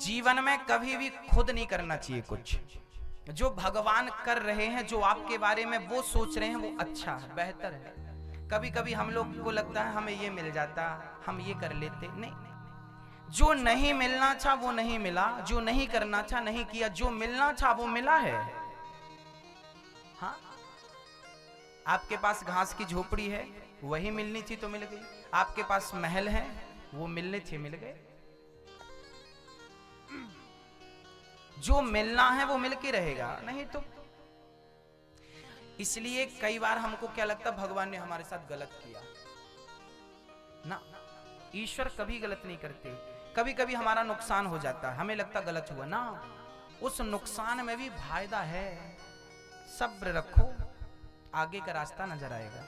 जीवन में कभी भी खुद नहीं करना चाहिए कुछ। जो भगवान कर रहे हैं, जो आपके बारे में वो सोच रहे हैं, वो अच्छा है, बेहतर है। कभी कभी हम लोग को लगता है हमें ये मिल जाता, हम ये कर लेते, नहीं। जो नहीं मिलना था वो नहीं मिला, जो नहीं करना था नहीं किया, जो मिलना था वो मिला है। हाँ, आपके पास घास की झोपड़ी है, वही मिलनी थी तो मिल गई। आपके पास महल है, वो मिलने थे, मिल गए। जो मिलना है वो मिल के रहेगा, नहीं तो। इसलिए कई बार हमको क्या लगता, भगवान ने हमारे साथ गलत किया ना। ईश्वर कभी गलत नहीं करते। कभी कभी हमारा नुकसान हो जाता है, हमें लगता गलत हुआ ना, उस नुकसान में भी फायदा है। सब्र रखो, आगे का रास्ता नजर आएगा।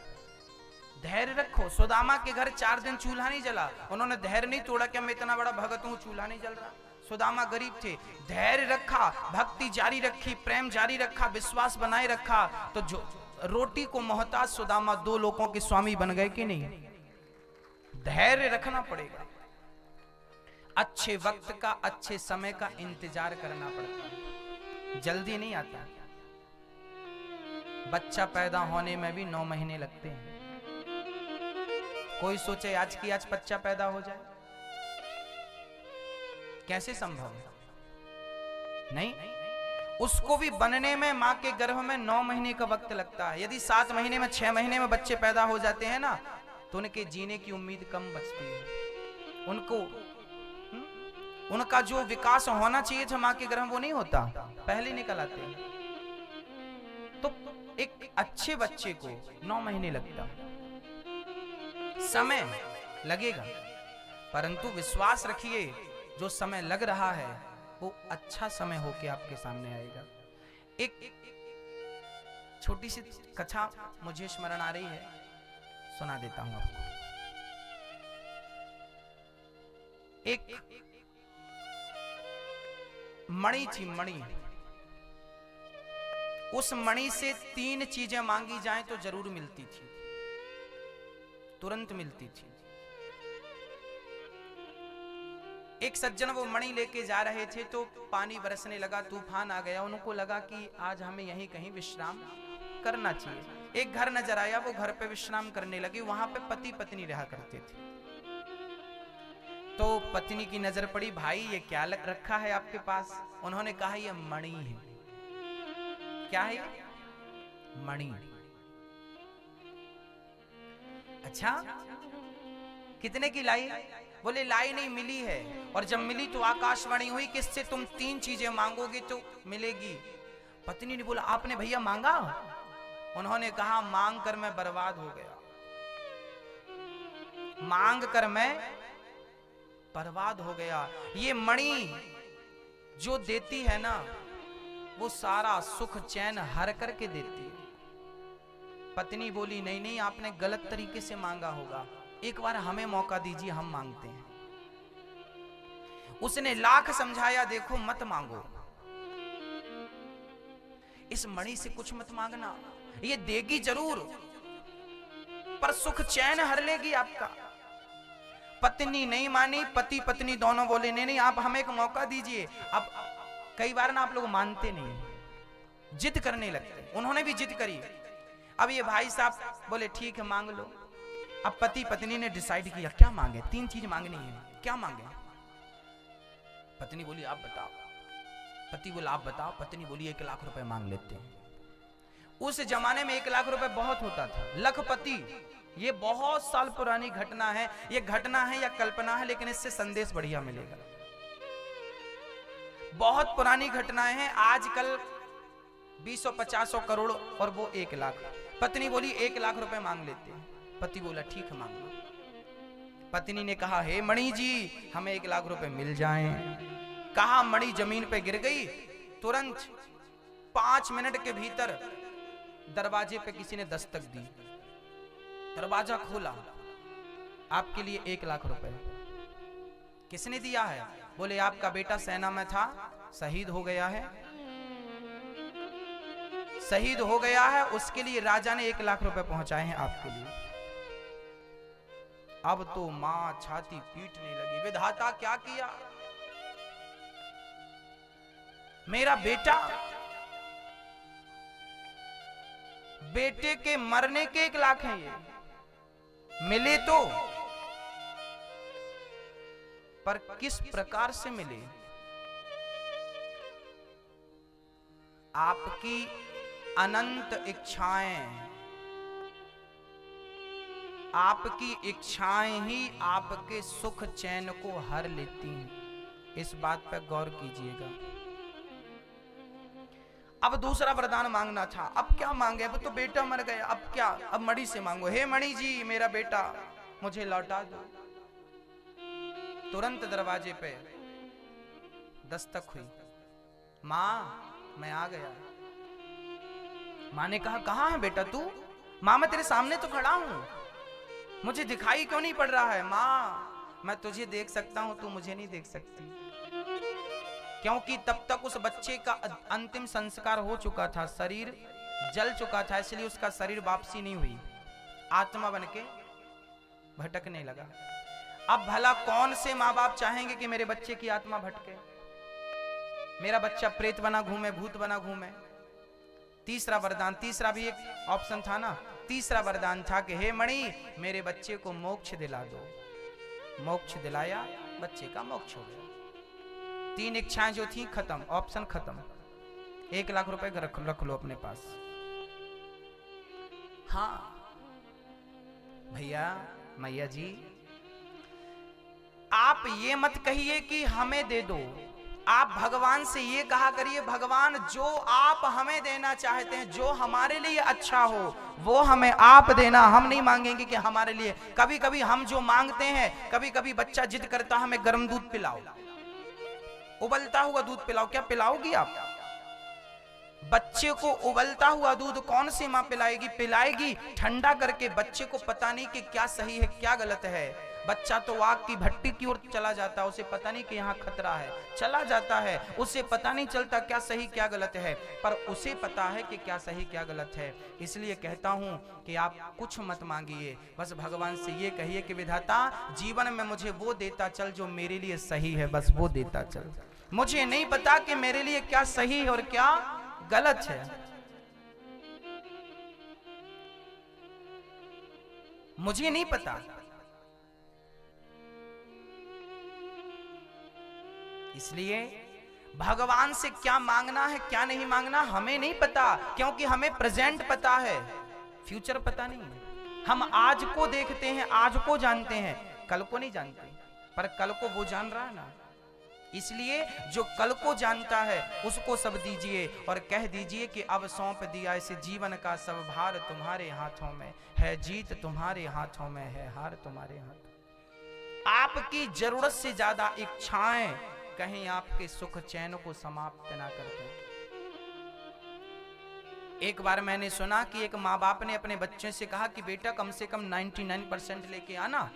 धैर्य रखो। सुदामा के घर 4 दिन चूल्हा नहीं जला, उन्होंने धैर्य नहीं तोड़ा कि मैं इतना बड़ा भगत हूं, चूल्हा नहीं जल रहा। सुदामा गरीब थे, धैर्य रखा, भक्ति जारी रखी, प्रेम जारी रखा, विश्वास बनाए रखा, तो जो रोटी को मोहताज सुदामा 2 लोगों के स्वामी बन गए कि नहीं। धैर्य रखना पड़ेगा। अच्छे वक्त का, अच्छे समय का इंतजार करना पड़ता है, जल्दी नहीं आता। बच्चा पैदा होने में भी 9 महीने लगते हैं। कोई सोचे आज की आज बच्चा पैदा हो जाए, कैसे संभव है? नहीं, उसको भी बनने में मां के गर्भ में 9 महीने का वक्त लगता है। यदि 7 महीने में, 6 महीने में बच्चे पैदा हो जाते हैं ना, तो उनके जीने की उम्मीद कम बचती है। उनको उनका जो विकास होना चाहिए था मां के गर्भ में, वो नहीं होता, पहले निकल आते हैं। तो एक अच्छे बच्चे को 9 महीने लगता, समय लगेगा, परंतु विश्वास रखिए, जो समय लग रहा है वो अच्छा समय होके आपके सामने आएगा। एक छोटी सी कथा मुझे स्मरण आ रही है, सुना देता हूं आपको। एक मणि थी, मणि। उस मणि से 3 चीजें मांगी जाएं तो जरूर मिलती थी, तुरंत मिलती थी। एक सज्जन वो मणि लेके जा रहे थे, तो पानी बरसने लगा, तूफान आ गया। उनको लगा कि आज हमें यहीं कहीं विश्राम करना चाहिए। एक घर नजर आया, वो घर पे विश्राम करने लगे। वहां पे पति पत्नी रहा करते थे। तो पत्नी की नजर पड़ी, भाई ये क्या रखा है आपके पास? उन्होंने कहा ये मणि है। क्या है? मणि। अच्छा, कितने की लाई? बोले लाई नहीं, मिली है। और जब मिली तो आकाशवाणी हुई, किससे तुम 3 चीजें मांगोगे तो मिलेगी। पत्नी ने बोला आपने भैया मांगा? उन्होंने कहा मांग कर मैं बर्बाद हो गया, मांग कर मैं बर्बाद हो गया। ये मणि जो देती है ना, वो सारा सुख चैन हर करके देती है। पत्नी बोली नहीं नहीं, आपने गलत तरीके से मांगा होगा, एक बार हमें मौका दीजिए, हम मांगते हैं। उसने लाख समझाया, देखो मत मांगो, इस मणि से कुछ मत मांगना, ये देगी जरूर पर सुख चैन हर लेगी आपका। पत्नी नहीं मानी, पति पत्नी दोनों बोले नहीं नहीं, आप हमें एक मौका दीजिए। अब कई बार ना आप लोग मानते नहीं, जिद करने लगते। उन्होंने भी जिद करी। अब ये भाई साहब बोले ठीक है मांग लो। अब पति पत्नी ने डिसाइड किया क्या मांगे। 3 चीज मांगनी है, क्या मांगे? पत्नी बोली आप बताओ। पति बोला आप बताओ। पत्नी बोली 1 लाख रुपए मांग लेते हैं। उस जमाने में 1 लाख रुपए बहुत होता था। लखपति, ये बहुत साल पुरानी घटना है। ये घटना है या कल्पना है, लेकिन इससे संदेश बढ़िया मिलेगा। बहुत पुरानी घटनाएं हैं, आजकल 200-50 करोड़ और वो 1 लाख। पत्नी बोली 1 लाख रुपए मांग लेते हैं। पति बोला ठीक है मांग लो। पत्नी ने कहा हे मणि जी, हमें 1 लाख रुपए मिल जाएं। कहा मणि जमीन पे गिर गई। तुरंत 5 मिनट के भीतर दरवाजे पे किसी ने दस्तक दी। दरवाजा खोला, आपके लिए 1 लाख रुपए। किसने दिया है? बोले आपका बेटा सेना में था, शहीद हो गया है, शहीद हो गया है, उसके लिए राजा ने 1 लाख रुपए पहुंचाए हैं आपके लिए। अब तो मां छाती पीटने लगी, विधाता क्या किया? मेरा बेटा, बेटे के मरने के 1 लाख हैं, ये मिले तो, पर किस प्रकार से मिले? आपकी अनंत इच्छाएं, आपकी इच्छाएं ही आपके सुख चैन को हर लेती हैं। इस बात पर गौर कीजिएगा। अब दूसरा वरदान मांगना था। अब क्या मांगे? अब तो बेटा मर गया, अब क्या? अब मणि से मांगो, हे मणि जी, मेरा बेटा मुझे लौटा दो। तुरंत दरवाजे पे दस्तक हुई। माँ, मैं आ गया। माँ ने कहा, कहाँ है बेटा तू? माँ, मैं तेरे सामने तो खड़ा हूं, मुझे दिखाई क्यों नहीं पड़ रहा है? माँ, मैं तुझे देख सकता हूं, तू मुझे नहीं देख सकती। क्योंकि तब तक उस बच्चे का अंतिम संस्कार हो चुका था, शरीर जल चुका था, इसलिए उसका शरीर वापसी नहीं हुई, आत्मा बनके भटकने लगा। अब भला कौन से माँ बाप चाहेंगे कि मेरे बच्चे की आत्मा भटके, मेरा बच्चा प्रेत बना घूमे, भूत बना घूमे? तीसरा वरदान, तीसरा भी एक ऑप्शन था ना, तीसरा वरदान था कि हे मणि, मेरे बच्चे को मोक्ष दिला दो। मोक्ष दिलाया, बच्चे का मोक्ष हो गया। 3 इच्छाएं जो थी खत्म, ऑप्शन खत्म। 1 लाख रुपए रख लो अपने पास। हाँ भैया, मैया जी, आप ये मत कहिए कि हमें दे दो, आप भगवान से ये कहा करिए, भगवान जो आप हमें देना चाहते हैं, जो हमारे लिए अच्छा हो, वो हमें आप देना। हम नहीं मांगेंगे कि हमारे लिए। कभी कभी हम जो मांगते हैं, कभी कभी बच्चा जिद करता, हमें गर्म दूध पिलाओ, उबलता हुआ दूध पिलाओ। क्या पिलाओगी आप? बच्चे को उबलता हुआ दूध कौन सी माँ पिलाएगी? पिलाएगी ठंडा करके। बच्चे को पता नहीं कि क्या सही है क्या गलत है। बच्चा तो आग की भट्टी की ओर चला जाता है, उसे पता नहीं कि यहाँ खतरा है, चला जाता है, उसे पता नहीं चलता क्या सही क्या गलत है, पर उसे पता है कि क्या सही क्या गलत है। इसलिए कहता हूँ कि आप कुछ मत मांगिए, बस भगवान से ये कहिए कि विधाता, जीवन में मुझे वो देता चल जो मेरे लिए सही है, बस वो देता चल। मुझे नहीं पता कि मेरे लिए क्या सही है और क्या गलत है, मुझे नहीं पता। इसलिए भगवान से क्या मांगना है क्या नहीं मांगना हमें नहीं पता, क्योंकि हमें प्रेजेंट पता है, फ्यूचर पता नहीं है। हम आज को देखते हैं, आज को जानते हैं, कल को नहीं जानते, पर कल को वो जान रहा है ना। इसलिए जो कल को जानता है उसको सब दीजिए और कह दीजिए कि अब सौंप दिया इसे जीवन का सब भार तुम्हारे हाथों में है, जीत तुम्हारे हाथों में है, हार तुम्हारे हाथों। आपकी जरूरत से ज्यादा इच्छाएं कहीं आपके सुख चैन को समाप्त ना कर दें। एक बार मैंने सुना कि एक माँ बाप ने अपने बच्चे से कहा कि बेटा कम से कम 99% लेके आना।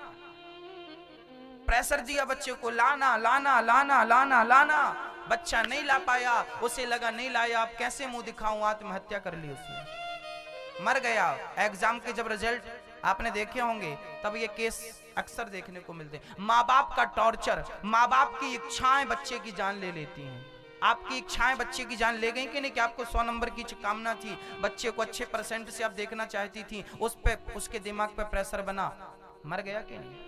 प्रेशर दिया बच्चे को, लाना लाना लाना लाना लाना। बच्चा नहीं ला पाया, उसे लगा नहीं लाया, अब कैसे मुंह दिखाऊं, आत्महत्या कर ली उसने, मर गया। एग्जाम के जब रिजल्ट आपने देखे होंगे तब ये केस अक्सर देखने को मिलते हैं। माँ बाप का टॉर्चर, माँ बाप की इच्छाएं बच्चे की जान ले लेती हैं। आपकी इच्छाएं बच्चे की जान ले गई कि नहीं? कि आपको 100 नंबर की कामना थी, बच्चे को अच्छे परसेंट से आप देखना चाहती थी, उस पे उसके दिमाग पे प्रेशर बना, मर गया कि नहीं?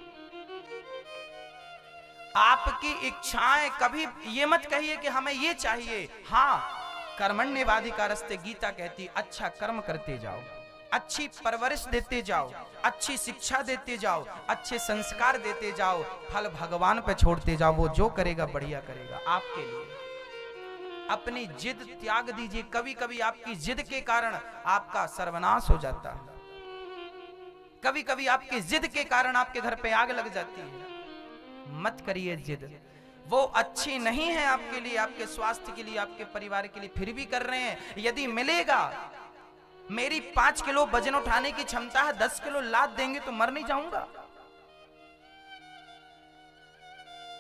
आपकी इच्छाएं, कभी ये मत कहिए कि हमें ये चाहिए। हाँ, कर्मण्येवाधिकारस्ते गीता कहती, अच्छा कर्म करते जाओ, अच्छी परवरिश देते जाओ, अच्छी शिक्षा देते जाओ, अच्छे संस्कार देते जाओ, फल भगवान पे छोड़ते जाओ, वो जो करेगा बढ़िया करेगा आपके लिए। अपनी जिद त्याग दीजिए। कभी कभी आपकी जिद के कारण आपका सर्वनाश हो जाता है, कभी कभी आपकी जिद के कारण आपके घर पे आग लग जाती है। मत करिए जिद, वो अच्छी नहीं है आपके लिए, आपके स्वास्थ्य के लिए, आपके परिवार के लिए, फिर भी कर रहे हैं। यदि मिलेगा, मेरी 5 किलो वजन उठाने की क्षमता है, 10 किलो लाद देंगे तो मर नहीं जाऊंगा।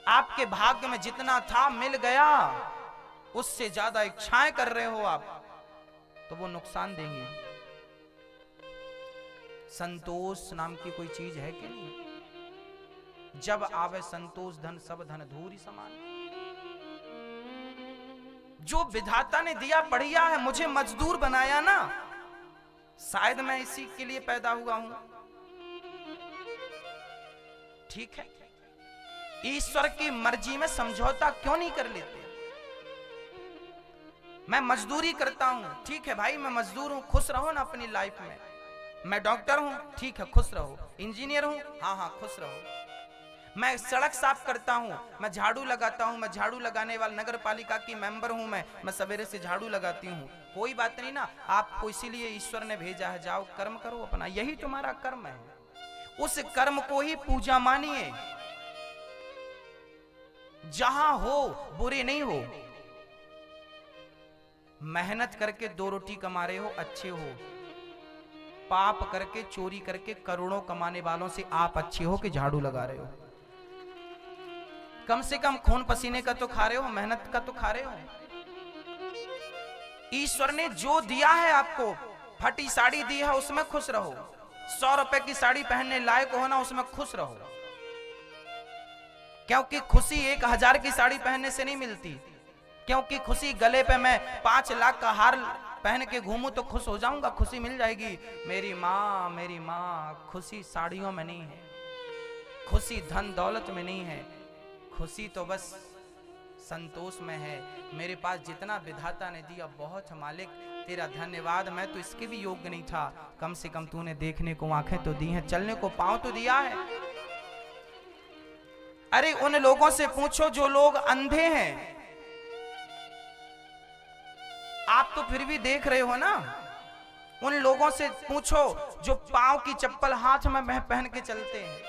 आपके भाग्य में जितना था मिल गया, उससे ज्यादा इच्छाएं कर रहे हो आप, तो वो नुकसान देंगे। संतोष नाम की कोई चीज है कि नहीं? जब आवे संतोष धन सब धन धूरी समान। जो विधाता ने दिया बढ़िया है, मुझे मजदूर बनाया ना, शायद मैं इसी के लिए पैदा हुआ हूं। ठीक है, ईश्वर की मर्जी में समझौता क्यों नहीं कर लेते? मैं मजदूरी करता हूं, ठीक है भाई, मैं मजदूर हूं, खुश रहो ना अपनी लाइफ में। मैं डॉक्टर हूं, ठीक है, खुश रहो। इंजीनियर हूं, हाँ हाँ खुश रहो। मैं सड़क साफ करता हूं, मैं झाड़ू लगाता हूं, मैं झाड़ू लगाने वाला नगर पालिका की मेंबर हूं, मैं सवेरे से झाड़ू लगाती हूं, कोई बात नहीं ना। आपको इसीलिए ईश्वर ने भेजा है, जाओ कर्म करो अपना, यही तुम्हारा कर्म है। उस कर्म को ही पूजा मानिए। जहां हो बुरे नहीं हो, मेहनत करके 2 रोटी कमा रहे हो, अच्छे हो। पाप करके, चोरी करके करोड़ों कमाने वालों से आप अच्छे हो कि झाड़ू लगा रहे हो? कम से कम खून पसीने का तो खा रहे हो, मेहनत का तो खा रहे हो। ईश्वर ने जो दिया है आपको, फटी साड़ी दी है उसमें खुश रहो। 100 रुपए की साड़ी पहनने लायक हो ना, उसमें खुश रहो। क्योंकि खुशी 1000 की साड़ी पहनने से नहीं मिलती। क्योंकि खुशी गले पे मैं 5 लाख का हार पहन के घूमूं तो खुश हो जाऊंगा, खुशी मिल जाएगी। मेरी माँ, खुशी साड़ियों में नहीं है, खुशी धन दौलत में नहीं है, खुशी तो बस संतोष में है। मेरे पास जितना विधाता ने दिया बहुत मालिक तेरा धन्यवाद। मैं तो इसके भी योग्य नहीं था, कम से कम तूने देखने को आंखें तो दी हैं, चलने को पांव तो दिया है। अरे उन लोगों से पूछो जो लोग अंधे हैं, आप तो फिर भी देख रहे हो ना। उन लोगों से पूछो जो पांव की चप्पल हाथ में पहन के चलते हैं।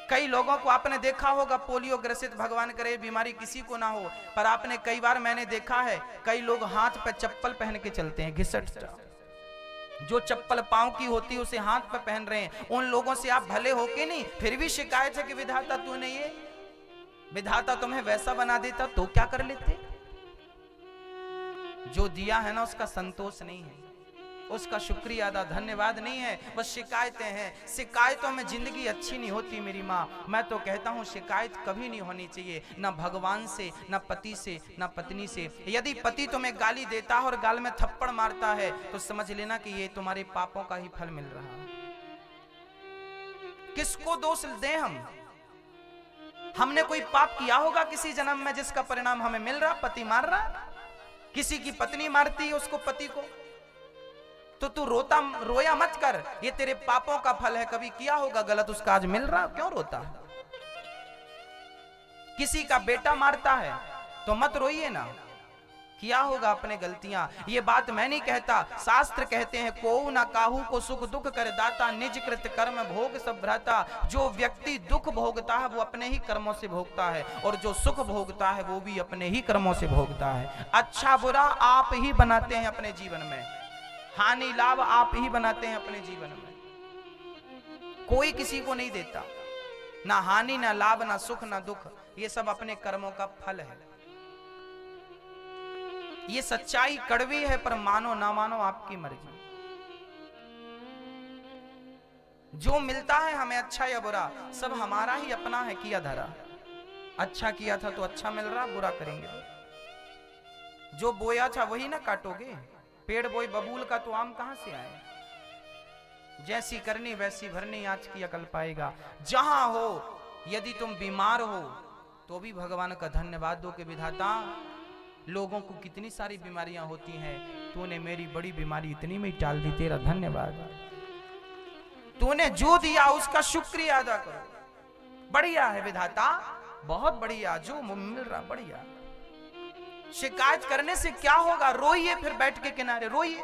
कई लोगों को आपने देखा होगा पोलियो ग्रसित, भगवान करे बीमारी किसी को ना हो, पर आपने कई बार मैंने देखा है कई लोग हाथ पे चप्पल पहन के चलते हैं, घिसट। जो चप्पल पांव की होती है उसे हाथ पे पहन रहे हैं। उन लोगों से आप भले हो के नहीं, फिर भी शिकायत है कि विधाता तूने ये, विधाता तुम्हें वैसा बना देता तो क्या कर लेते? जो दिया है ना उसका संतोष नहीं है, उसका शुक्रिया अदा धन्यवाद नहीं है, बस शिकायतें हैं। शिकायतों में जिंदगी अच्छी नहीं होती मेरी माँ। मैं तो कहता हूँ शिकायत कभी नहीं होनी चाहिए, ना भगवान से, ना पति से, ना पत्नी से। यदि पति तुम्हें गाली देता है और गाल में थप्पड़ मारता है तो समझ लेना कि ये तुम्हारे पापों का ही फल मिल रहा है। किसको दोष दें हम? हमने कोई पाप किया होगा किसी जन्म में जिसका परिणाम हमें मिल रहा? पति मार रहा, किसी की पत्नी मारती है उसको पति को, तो तू रोया मत कर, ये तेरे पापों का फल है। कभी किया होगा गलत, उसका आज मिल रहा, क्यों रोता है? किसी का बेटा मारता है तो मत रोइए ना, किया होगा अपने गलतियां। ये बात मैं नहीं कहता, शास्त्र कहते हैं को ना काहू को सुख दुख कर दाता, निज कृत कर्म भोग सब भ्राता। जो व्यक्ति दुख भोगता है वो अपने ही कर्मों से भोगता है, और जो सुख भोगता है वो भी अपने ही कर्मों से भोगता है। अच्छा बुरा आप ही बनाते हैं अपने जीवन में, हानि लाभ आप ही बनाते हैं अपने जीवन में, कोई किसी को नहीं देता। ना हानि, ना लाभ, ना सुख, ना दुख, ये सब अपने कर्मों का फल है। ये सच्चाई कड़वी है, पर मानो ना मानो आपकी मर्जी। जो मिलता है हमें अच्छा या बुरा, सब हमारा ही अपना है किया धरा। अच्छा किया था तो अच्छा मिल रहा, बुरा करेंगे। जो बोया था वही ना काटोगे, पेड़ बोई बबूल का तो आम कहां से आए? जैसी करनी वैसी भरनी, आज की अकल पाएगा। जहां हो यदि तुम बीमार हो तो भी भगवान का धन्यवाद दो कि विधाता लोगों को कितनी सारी बीमारियां होती हैं, तूने मेरी बड़ी बीमारी इतनी में टाल दी, तेरा धन्यवाद। तूने जो दिया उसका शुक्रिया अदा करो। बढ़िया है विधाता, बहुत बढ़िया, जो मिल रहा बढ़िया। शिकायत करने से क्या होगा? रोइए, फिर बैठ के किनारे रोइए।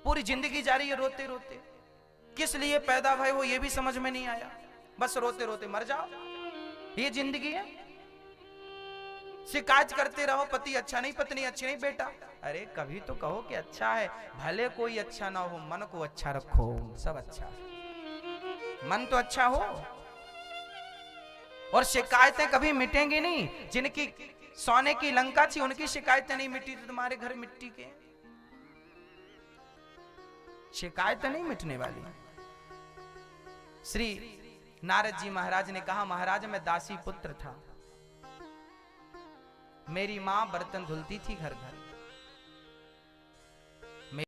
पूरी जिंदगी जा रही है रोते रोते, किस लिए पैदा भय हो ये भी समझ में नहीं आया, बस रोते रोते मर जाओ, ये जिंदगी है। शिकायत करते रहो पति अच्छा नहीं, पत्नी अच्छी नहीं। बेटा अरे कभी तो कहो कि अच्छा है, भले कोई अच्छा ना हो, मन को अच्छा रखो, सब अच्छा, मन तो अच्छा हो। और शिकायतें कभी मिटेंगी नहीं। जिनकी सोने की लंका थी उनकी शिकायतें नहीं मिटी, तो तुम्हारे घर मिट्टी के शिकायतें नहीं मिटने वाली। श्री नारद जी महाराज ने कहा, महाराज मैं दासी पुत्र था, मेरी माँ बर्तन धुलती थी घर घर,